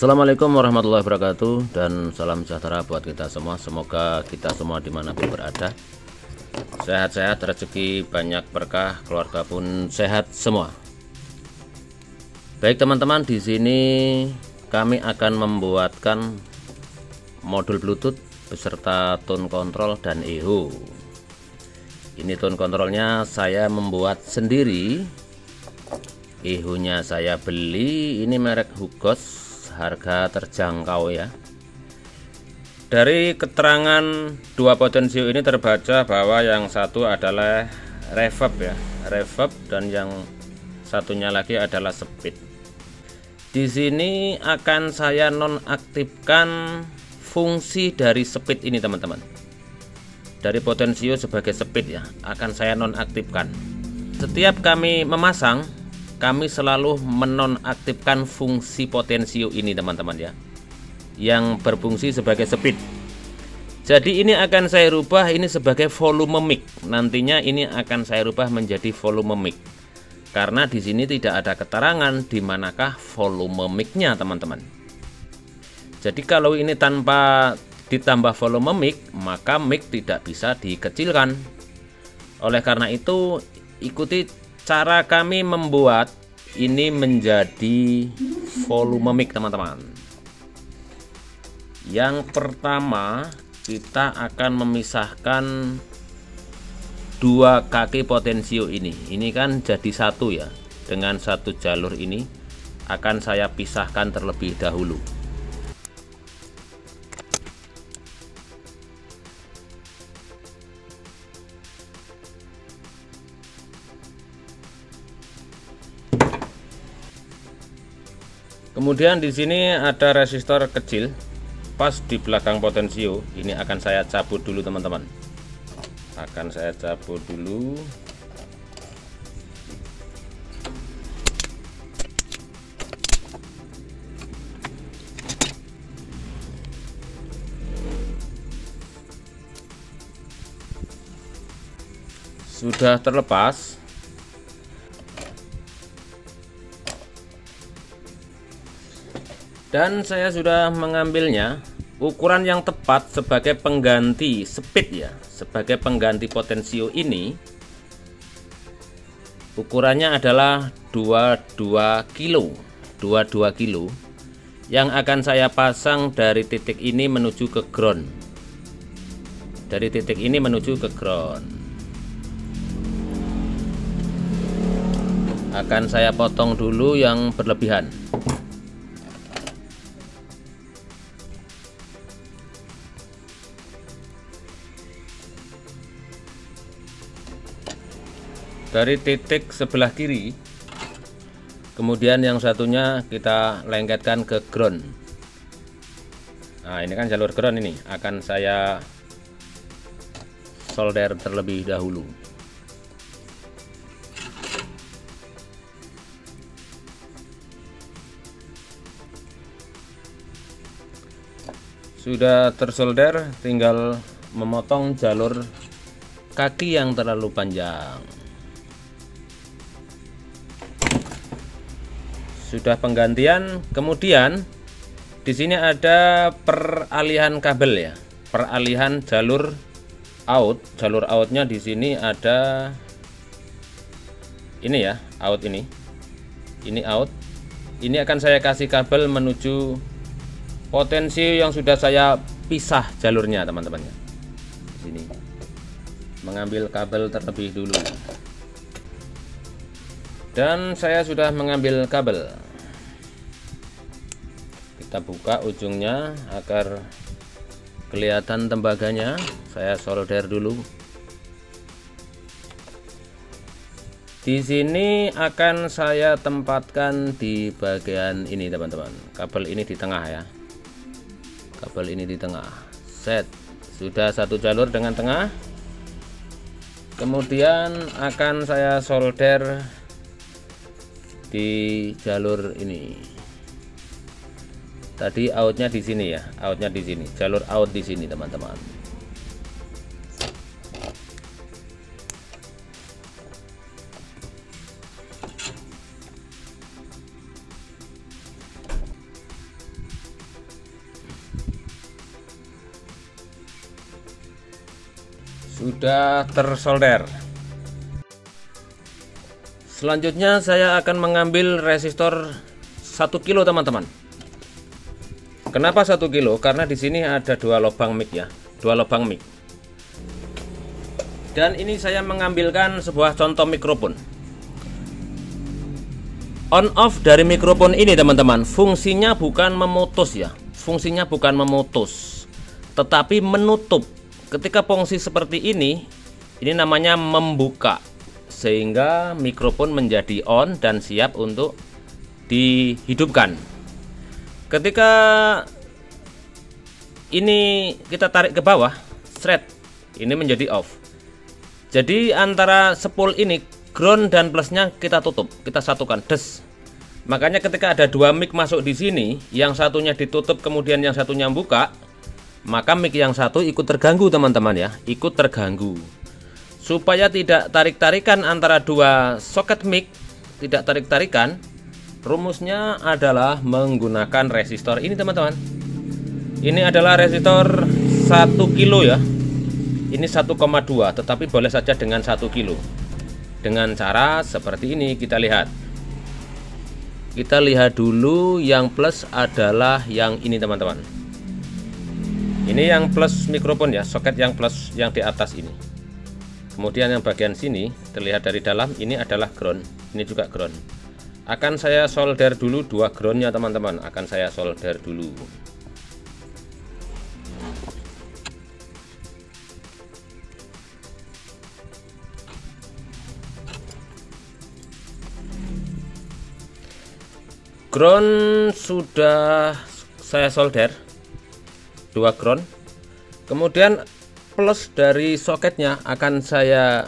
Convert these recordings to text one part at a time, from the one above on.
Assalamualaikum warahmatullahi wabarakatuh, dan salam sejahtera buat kita semua. Semoga kita semua dimanapun berada sehat-sehat, rezeki banyak, berkah, keluarga pun sehat semua. Baik teman-teman, di sini kami akan membuatkan modul Bluetooth beserta tone control dan echo. Ini tone controlnya saya membuat sendiri, echo-nya saya beli, ini merek Hugos, harga terjangkau ya. Dari keterangan dua potensio ini terbaca bahwa yang satu adalah reverb ya, reverb, dan yang satunya lagi adalah speed. Di sini akan saya nonaktifkan fungsi dari speed ini teman-teman. Dari potensio sebagai speed ya, akan saya nonaktifkan. Setiap kami memasang, kami selalu menonaktifkan fungsi potensio ini teman-teman ya, yang berfungsi sebagai speed. Jadi ini akan saya rubah ini sebagai volume mic. Nantinya ini akan saya rubah menjadi volume mic, karena di sini tidak ada keterangan di manakah volume mic-nya teman-teman. Jadi kalau ini tanpa ditambah volume mic, maka mic tidak bisa dikecilkan. Oleh karena itu, ikuti cara kami membuat ini menjadi volume mic teman-teman. Yang pertama, kita akan memisahkan dua kaki potensio ini. Ini kan jadi satu ya, dengan satu jalur ini akan saya pisahkan terlebih dahulu. Kemudian di sini ada resistor kecil pas di belakang potensio. Ini akan saya cabut dulu teman-teman. Akan saya cabut dulu. Sudah terlepas. Dan saya sudah mengambilnya ukuran yang tepat sebagai pengganti speed ya, sebagai pengganti potensio ini. Ukurannya adalah 22 kilo, 22 kilo yang akan saya pasang dari titik ini menuju ke ground. Dari titik ini menuju ke ground. Akan saya potong dulu yang berlebihan. Dari titik sebelah kiri, kemudian yang satunya kita lengketkan ke ground. Nah, ini kan jalur ground, ini akan saya solder terlebih dahulu. Sudah tersolder, tinggal memotong jalur kaki yang terlalu panjang. Sudah penggantian. Kemudian di sini ada peralihan kabel ya, peralihan jalur out. Jalur outnya di sini ada ini ya, out ini out. Ini akan saya kasih kabel menuju potensio yang sudah saya pisah jalurnya teman-teman ya. Di sini mengambil kabel terlebih dulu. Dan saya sudah mengambil kabel. Kita buka ujungnya agar kelihatan tembaganya. Saya solder dulu. Di sini akan saya tempatkan di bagian ini teman-teman. Kabel ini di tengah ya. Kabel ini di tengah. Set. Sudah satu jalur dengan tengah. Kemudian akan saya solder di jalur ini. Tadi outnya di sini ya, outnya di sini, jalur out di sini teman-teman. sudah tersolder. Selanjutnya saya akan mengambil resistor 1 kilo teman-teman. Kenapa 1 kilo? Karena di sini ada 2 lubang mic ya, 2 lubang mic. Dan ini saya mengambilkan sebuah contoh mikrofon. On off dari mikrofon ini teman-teman, fungsinya bukan memutus ya. Fungsinya bukan memutus, tetapi menutup. Ketika fungsi seperti ini namanya membuka, sehingga mikrofon menjadi on dan siap untuk dihidupkan. Ketika ini kita tarik ke bawah, thread ini menjadi off. Jadi antara spool ini, ground dan plusnya kita tutup, kita satukan, des. Makanya ketika ada 2 mic masuk di sini, yang satunya ditutup kemudian yang satunya buka, maka mic yang satu ikut terganggu teman-teman ya, ikut terganggu. Supaya tidak tarik-tarikan antara 2 soket mic, tidak tarik-tarikan, rumusnya adalah menggunakan resistor ini teman-teman. Ini adalah resistor 1 kilo ya. Ini 1,2, tetapi boleh saja dengan 1 kilo. Dengan cara seperti ini kita lihat. Kita lihat dulu yang plus adalah yang ini teman-teman. Ini yang plus mikrofon ya, soket yang plus yang di atas ini. Kemudian yang bagian sini terlihat dari dalam, ini adalah ground, ini juga ground. Akan saya solder dulu 2 groundnya teman-teman, akan saya solder dulu. Ground sudah saya solder 2 ground. Kemudian plus dari soketnya akan saya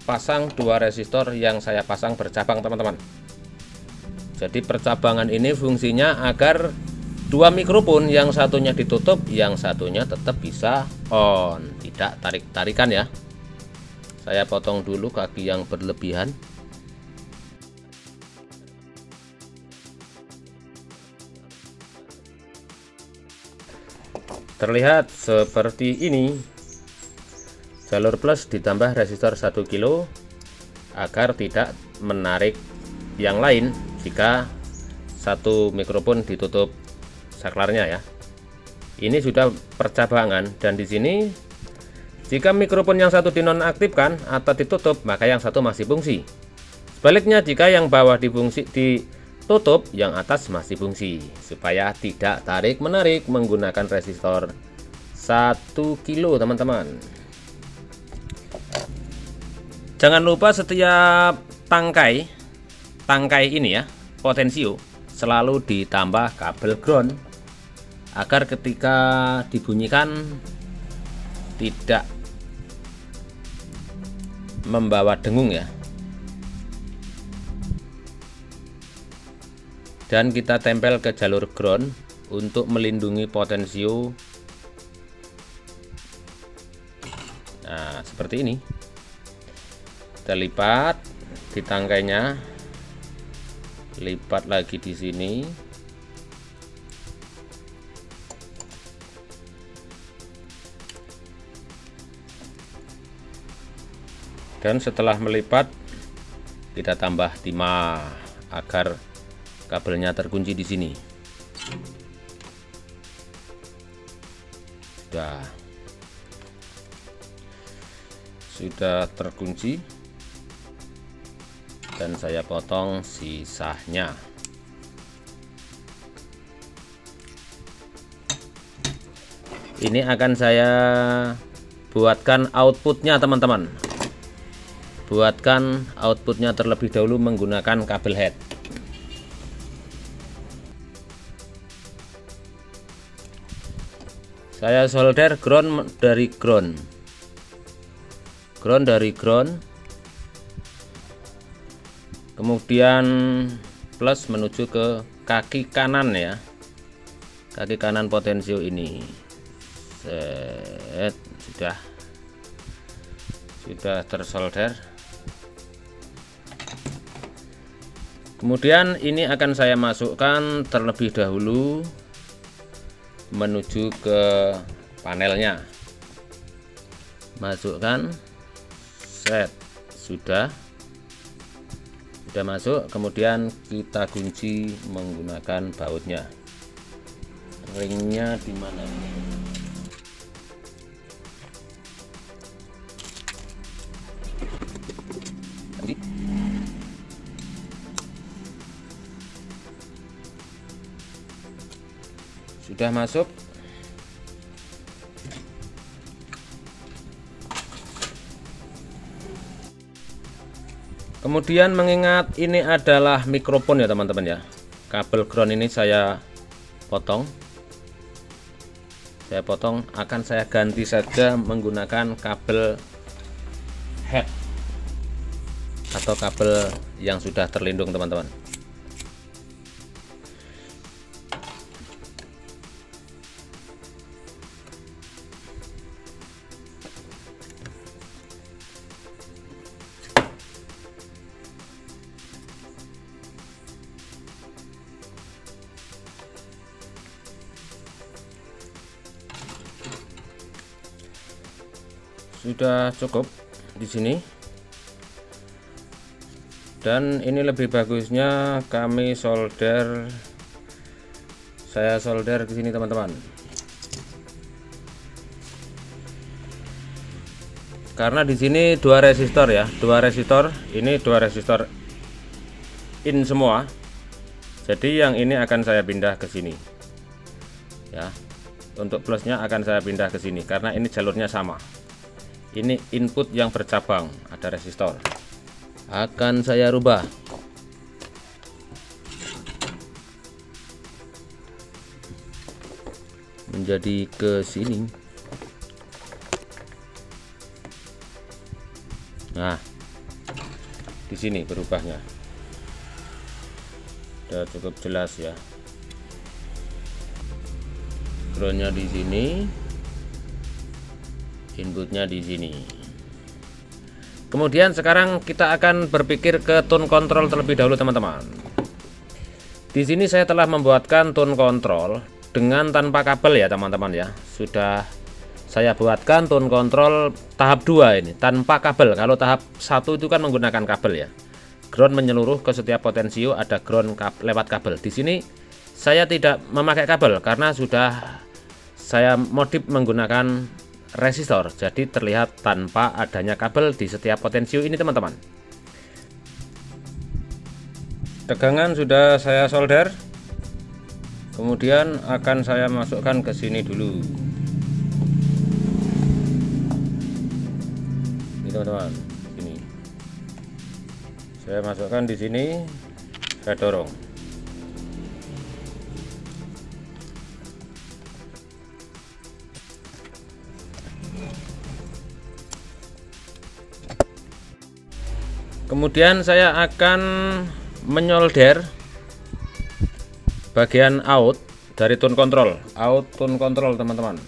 pasang 2 resistor yang saya pasang bercabang teman-teman. Jadi percabangan ini fungsinya agar 2 mikrofon, yang satunya ditutup, yang satunya tetap bisa on, tidak tarik-tarikan ya. Saya potong dulu kaki yang berlebihan. Terlihat seperti ini. Jalur plus ditambah resistor 1 kilo agar tidak menarik yang lain jika satu mikrofon ditutup saklarnya ya. Ini sudah percabangan, dan di sini jika mikrofon yang satu dinonaktifkan atau ditutup, maka yang satu masih fungsi. Sebaliknya jika yang bawah ditutup, yang atas masih fungsi, supaya tidak tarik menarik menggunakan resistor 1 kilo teman-teman. Jangan lupa setiap tangkai ini ya, potensio, selalu ditambah kabel ground agar ketika dibunyikan tidak membawa dengung ya. Dan kita tempel ke jalur ground untuk melindungi potensio. Nah, seperti ini. Kita lipat di tangkainya, lipat lagi di sini. Dan setelah melipat, kita tambah timah agar kabelnya terkunci di sini. Sudah terkunci, dan saya potong sisanya. Ini akan saya buatkan outputnya teman-teman. Buatkan outputnya terlebih dahulu menggunakan kabel head. Saya solder ground dari ground, kemudian plus menuju ke kaki kanan ya, kaki kanan potensio ini. Sudah tersolder. Kemudian ini akan saya masukkan terlebih dahulu menuju ke panelnya. masukkan, set, sudah masuk. Kemudian kita kunci menggunakan bautnya. Ringnya di mana ini? Sudah masuk. Kemudian mengingat ini adalah mikrofon ya teman-teman ya, kabel ground ini saya potong, akan saya ganti saja menggunakan kabel head atau kabel yang sudah terlindung teman-teman. Sudah cukup di sini, dan ini lebih bagusnya saya solder ke sini teman-teman, karena di sini dua resistor ya, ini dua resistor in semua, jadi yang ini akan saya pindah ke sini ya. Untuk plusnya akan saya pindah ke sini karena ini jalurnya sama. Ini input yang bercabang, ada resistor, akan saya rubah menjadi ke sini. Nah, di sini berubahnya sudah cukup jelas ya. Groundnya di sini, inputnya di sini. Kemudian sekarang kita akan berpikir ke tone control terlebih dahulu teman-teman. Di sini saya telah membuatkan tone control dengan tanpa kabel ya teman-teman ya. Sudah saya buatkan tone control tahap 2 ini tanpa kabel. Kalau tahap 1 itu kan menggunakan kabel ya. Ground menyeluruh ke setiap potensio, ada ground lewat kabel. Di sini saya tidak memakai kabel karena sudah saya modif menggunakan resistor, jadi terlihat tanpa adanya kabel di setiap potensio ini teman-teman. Tegangan sudah saya solder, kemudian akan saya masukkan ke sini dulu. Ini teman-teman, sini saya masukkan di sini, saya dorong. Kemudian saya akan menyolder bagian out dari tone control, teman-teman.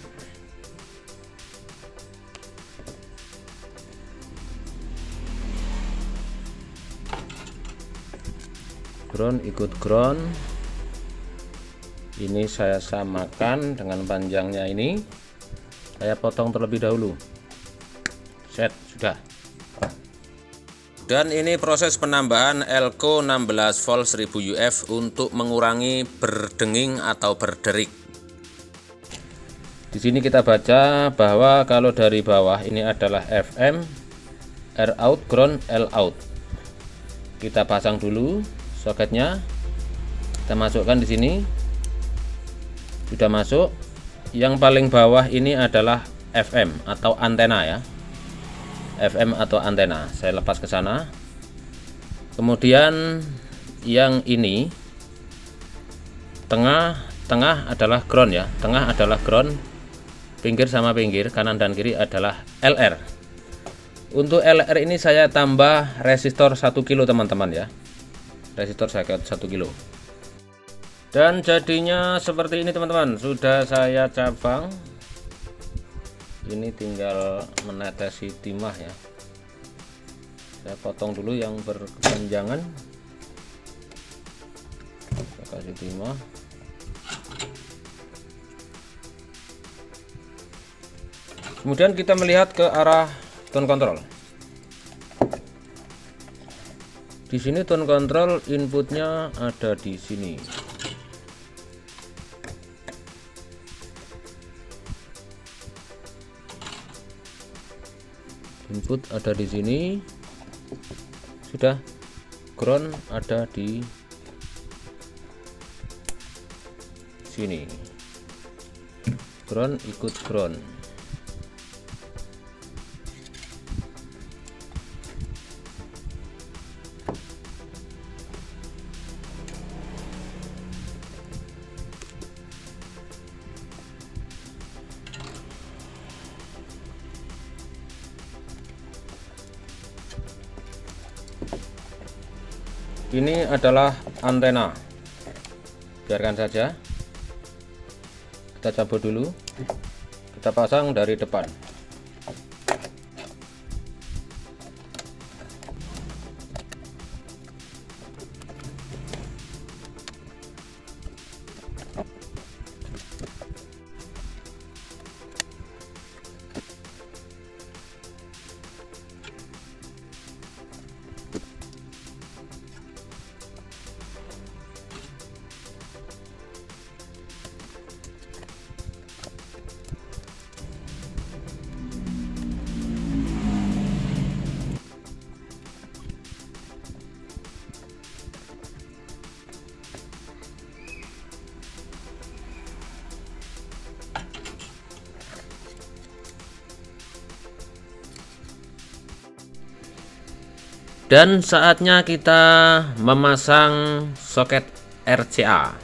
Ground ikut ground. Ini saya samakan dengan panjangnya ini. Saya potong terlebih dahulu. Set, sudah. Dan ini proses penambahan elko 16 volt 1000 UF untuk mengurangi berdenging atau berderik. Di sini kita baca bahwa kalau dari bawah ini adalah FM, R out, ground, L out. Kita pasang dulu soketnya. Kita masukkan di sini. Sudah masuk. Yang paling bawah ini adalah FM atau antena ya. FM atau antena, saya lepas ke sana. Kemudian yang ini tengah adalah ground ya, tengah adalah ground, pinggir sama pinggir, kanan dan kiri adalah LR. Untuk LR ini saya tambah resistor 1 kilo teman-teman ya, resistor saya 1 kilo. Dan jadinya seperti ini teman-teman, sudah saya cabang. Ini tinggal menetesi timah ya. Saya potong dulu yang berkepanjangan. Saya kasih timah. Kemudian kita melihat ke arah tone control. Di sini tone control inputnya ada di sini. Input ada di sini. Sudah. Ground ada di sini. Ground ikut ground. Ini adalah antena. Biarkan saja. Kita cabut dulu. Kita pasang dari depan. Dan saatnya kita memasang soket RCA.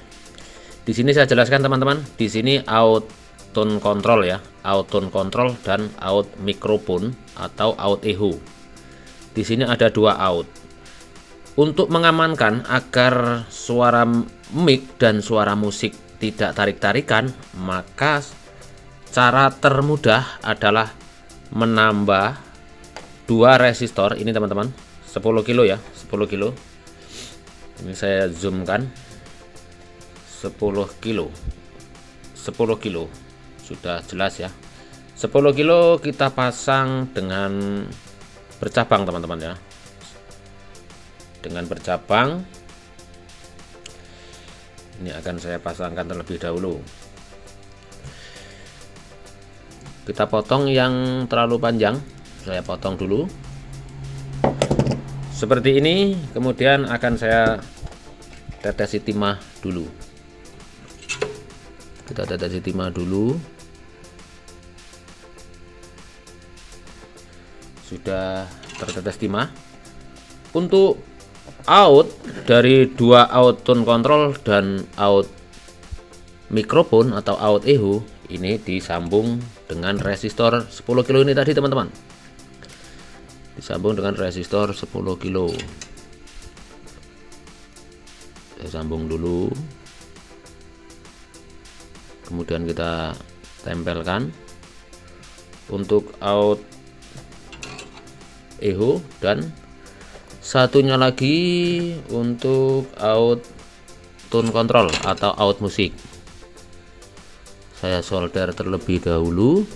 Di sini saya jelaskan teman-teman, di sini out tone control ya, out tone control dan out microphone atau out echo. Di sini ada dua out. Untuk mengamankan agar suara mic dan suara musik tidak tarik-tarikan, maka cara termudah adalah menambah dua resistor ini teman-teman. 10 kilo ya, 10 kilo. Ini saya zoomkan. 10 kilo. 10 kilo. Sudah jelas ya. 10 kilo kita pasang dengan bercabang teman-teman ya. Dengan bercabang. Ini akan saya pasangkan terlebih dahulu. Kita potong yang terlalu panjang. Saya potong dulu. Seperti ini, kemudian akan saya tetesi timah dulu. Kita tetesi timah dulu. Sudah tertetes timah. Untuk out dari dua out tone control dan out mikrofon atau out echo ini disambung dengan resistor 10 kilo ini tadi teman-teman. Disambung dengan resistor 10 kilo. Saya sambung dulu. Kemudian kita tempelkan untuk out echo dan satunya lagi untuk out tone control atau out musik. Saya solder terlebih dahulu.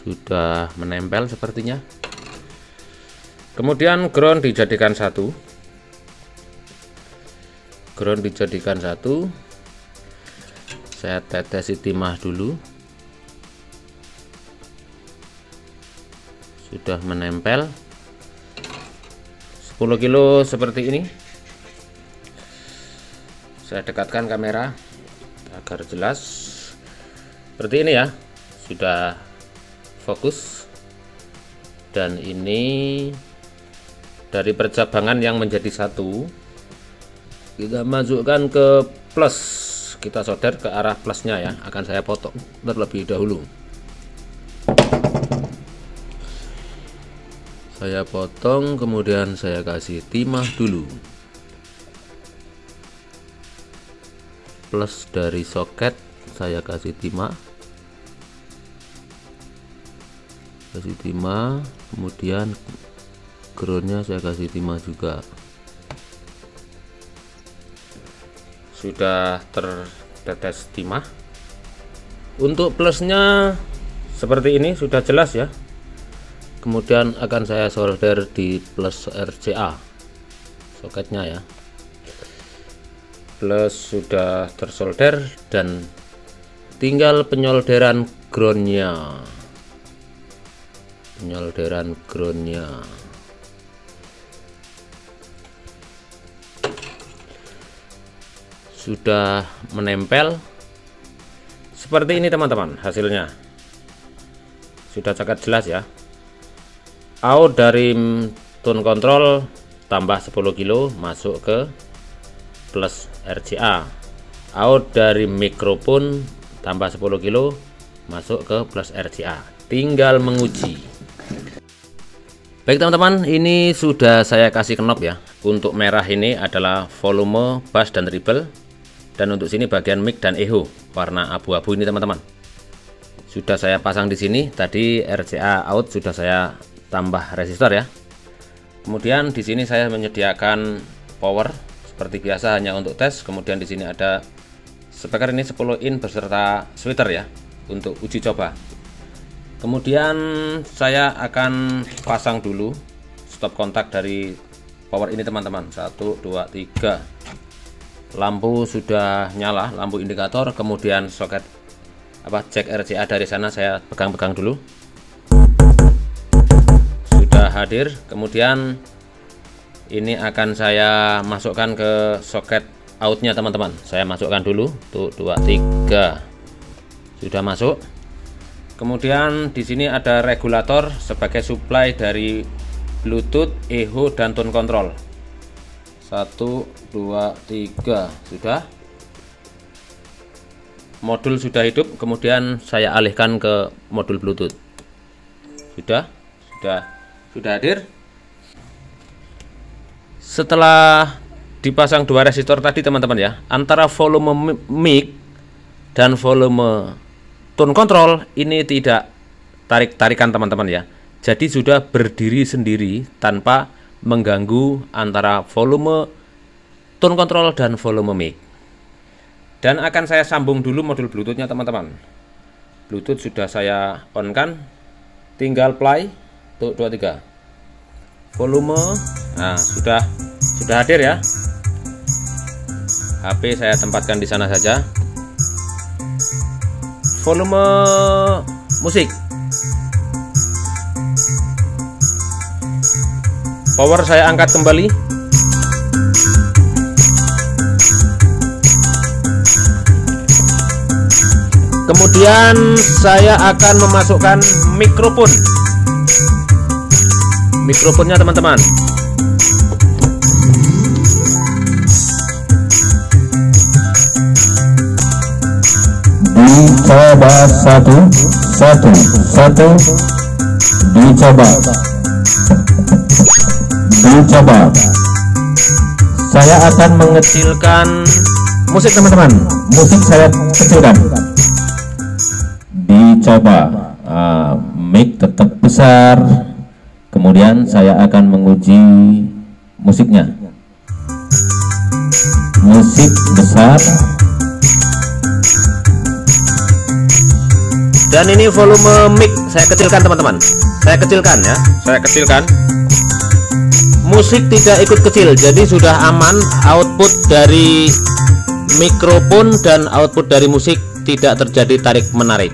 Sudah menempel sepertinya. Kemudian ground dijadikan satu. Ground dijadikan satu. Saya tetesi timah dulu. Sudah menempel. 10 kilo seperti ini. Saya dekatkan kamera agar jelas. Seperti ini ya. Sudah fokus. Dan ini dari percabangan yang menjadi satu, kita masukkan ke plus. Kita solder ke arah plusnya ya. Akan saya potong terlebih dahulu. Saya potong, kemudian saya kasih timah dulu. Plus dari soket saya kasih timah. Kasih timah, kemudian groundnya saya kasih timah juga. Sudah tertetes timah. Untuk plusnya seperti ini sudah jelas ya. Kemudian akan saya solder di plus RCA soketnya ya. Plus sudah tersolder dan tinggal penyolderan groundnya. Sudah menempel seperti ini teman-teman. Hasilnya sudah sangat jelas ya. Out dari tone control tambah 10 kilo masuk ke plus RCA. Out dari mikrofon tambah 10 kilo masuk ke plus RCA. Tinggal menguji. Baik teman-teman, ini sudah saya kasih knob ya. Untuk merah ini adalah volume, bass dan treble. Dan untuk sini bagian mic dan echo warna abu-abu ini teman-teman. Sudah saya pasang di sini. Tadi RCA out sudah saya tambah resistor ya. Kemudian di sini saya menyediakan power seperti biasa hanya untuk tes. Kemudian di sini ada speaker ini 10 in beserta tweeter ya untuk uji coba. Kemudian saya akan pasang dulu stop kontak dari power ini teman-teman. 1 2 3. Lampu sudah nyala, lampu indikator. Kemudian soket jack RCA dari sana saya pegang-pegang dulu. Sudah hadir. Kemudian ini akan saya masukkan ke soket outnya teman-teman. Saya masukkan dulu. Tuh 2 3. Sudah masuk. Kemudian di sini ada regulator sebagai supply dari Bluetooth, echo dan tone control. 1 2 3 sudah. Modul sudah hidup. Kemudian saya alihkan ke modul Bluetooth. Sudah hadir. Setelah dipasang dua resistor tadi teman-teman ya, antara volume mic dan volume tone control ini tidak tarik-tarikan teman-teman ya. Jadi sudah berdiri sendiri tanpa mengganggu antara volume tone control dan volume mic. Dan akan saya sambung dulu modul Bluetoothnya teman-teman. Bluetooth sudah saya on kan, tinggal play. Tuh 2 3. Volume, nah sudah hadir ya. HP saya tempatkan di sana saja. Volume musik. Power saya angkat kembali. Kemudian saya akan memasukkan mikrofon. Mikrofonnya teman-teman. Dicoba 1 1 1. Dicoba. Saya akan mengecilkan musik teman-teman. Musik saya kecilkan. Dicoba. Mic tetap besar. Kemudian saya akan menguji musiknya. Musik besar. Dan ini volume mic saya kecilkan teman-teman. Saya kecilkan. Musik tidak ikut kecil, jadi sudah aman. Output dari mikrofon dan output dari musik tidak terjadi tarik menarik.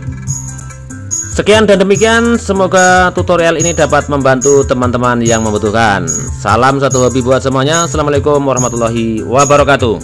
Sekian dan demikian, semoga tutorial ini dapat membantu teman-teman yang membutuhkan. Salam satu hobi buat semuanya. Assalamualaikum warahmatullahi wabarakatuh.